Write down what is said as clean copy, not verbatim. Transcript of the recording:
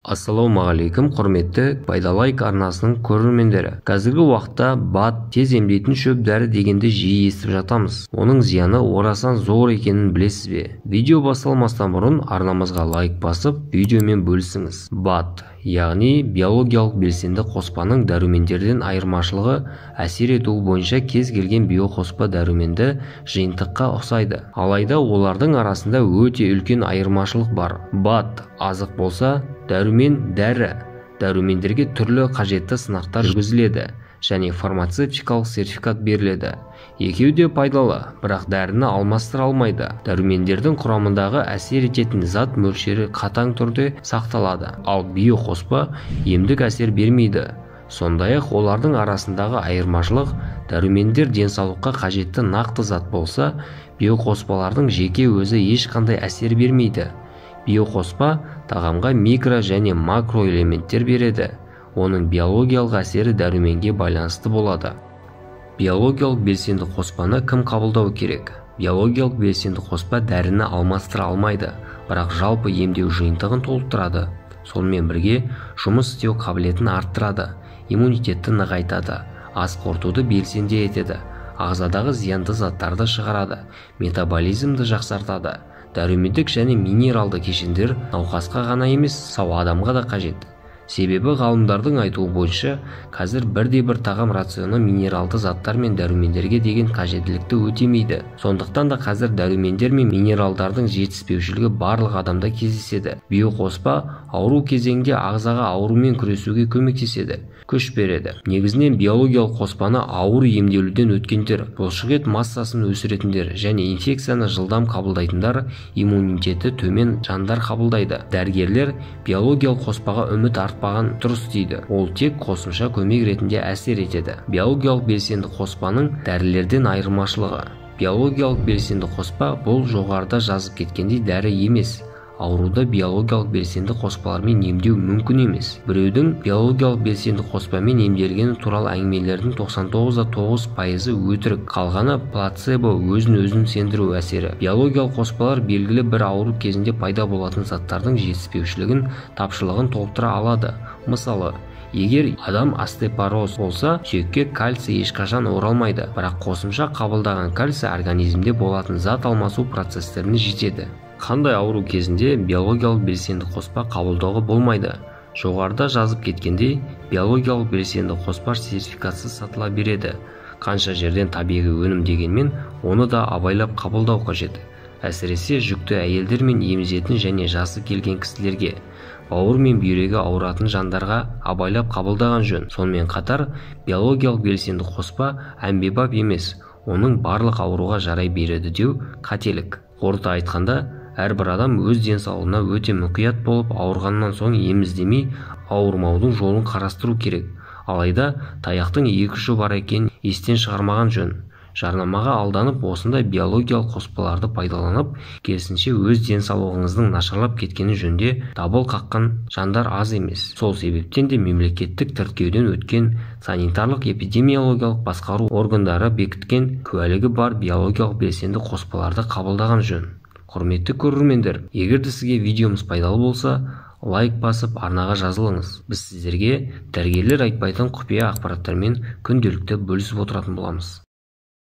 Ассалаумағалейкум, құрметті Пайдалайк арнасының көрермендері. Қазіргі уақытта БАД тез емдейтін шөп дәрі дегенді жиі естіп жатамыз. Оның зияны орасан зор екенін білесіз бе? Видео басталмастан бұрын арнамызға лайк басып, видеомен бөлісіңіз. БАД, яғни биологиялық белсенді қоспаның дәрумендерден айырмашылығы әсер етуі бойынша кез келген биоқоспа дәруменді жиынтыққа ұқсайды. Алайда олардың арасында өте үлкен айырмашылық бар. БАД азық болса, дәрумен дәрумендерге түрлі қажетті сынақтар жүргізіледі және фармацевтикалық сертификат беріледі. Екеуі де пайдалы, бірақ дәріні алмастыра алмайды. Дәрумендердің құрамындағы әсер ететін зат мөлшері қатаң түрде сақталады, ал биоқоспа емдік әсер бермейді. Сондай-ақ олардың арасындағы айырмашылық, дәрумендер денсаулыққа қажетті нақты зат болса, биоқоспалардың жеке өзі ешқандай әсер бермейді. Биоқоспа тағамға микро және макро элементтер береді. Оның биологиялық әсері дәруменге байланысты болады. Биологиялық белсенді қоспаны кім қабылдау керек? Биологиялық белсенді қоспа дәріні алмастыра алмайды, бірақ жалпы емдеу жиынтығын толықтырады. Сонымен бірге жұмыс істеу қабілетін арттырады, иммунитетті нығайтады, ас қорытуды белсенді етеді, ағзадағы зиянды заттарды шығарады, метаболизмді жақсартады. Дәрумендік және минералды кешендер науқасқа ғана емес, сау адамға да қажет. Себебі ғалымдардың айтуы бойынша, қазір бірде-бір тағам рационы минералды заттар мен дәрумендерге деген қажеттілікті өтемейді. Сондықтан да қазір дәрумендер мен минералдардың жетіспеушілігі барлық адамда кездеседі. Биоқоспа ауру кезеңде ағзаға аурумен күресуге көмектеседі, күш береді. Негізінен биологиялық қоспаны ауыр емделуден өткендер, бұлшықет массасын өсіретіндер және инфекцияны жылдам қабылдайтындар, иммунитеті төмен жандар қабылдайды. Дәрігерлер биологиялық қоспаға үміт артпаған дұрыс дейді. Ол тек қосымша көмек ретінде әсер етеді. Биологиялық белсенді қоспаның дәрілерден айырмашылығы. Биологиялық белсенді қоспа бұл жоғарыда жазып кеткендей дәрі емес. Ауруды биологиялық белсенді қоспалармен емдеу мүмкін емес. Біреудің биологиялық белсенді қоспамен емделгені туралы әңгімелердің 99.9% өтірік, қалғаны плацебо, өзін сендіру әсері. Биологиялық қоспалар белгілі бір ауру кезінде пайда болатын заттардың жетіспеушілігін, тапшылығын толтыра алады. Мысалы, егер адам остеопороз болса, сүйекке кальций ешқашан оралмайды, бірақ қосымша қабылдаған кальций организмде болатын зат алмасу процестеріне жетеді. Қандай ауру кезінде биологиялық белсенді қоспа қабылдауға болмайды? Жоғарыда жазып кеткендей, биологиялық белсенді қоспа сертификатсыз сатыла береді. Қанша жерден табиғи өнім дегенмен, оны да абайлап қабылдау қажет. Әсіресе жүкті әйелдер мен емізетін және жасы келген кісілерге, бауыр мен бүйрегі ауыратын жандарға абайлап қабылдаған жөн. Сонымен қатар, биологиялық белсенді қоспа әмбебап емес, оның барлық ауруға жарай береді деу қателік. Қорыта айтқанда, әрбір адам өз денсаулығына өте мұқият болып, ауырғаннан соң ем іздемей, ауырмаудың жолын қарастыру керек. Алайда таяқтың екі ұшы бар екенін естен шығармаған жөн. Жарнамаға алданып, осындай биологиялық қоспаларды пайдаланып, керісінше өз денсаулығыңыздың нашарлап кеткені жөнде дабыл қаққан жандар аз емес. Сол себептен де мемлекеттік тіркеуден өткен санитарлық эпидемиологиялық басқару органдары бекіткен куәлігі бар биологиялық белсенді қоспаларды қабылдаған жөн. Құрметті көрермендер, егер де сізге видеомыз пайдалы болса, лайк басып арнаға жазылыңыз. Біз сіздерге дәрігерлер айтпайтын құпия ақпараттармен күнделікті бөлісіп отыратын боламыз.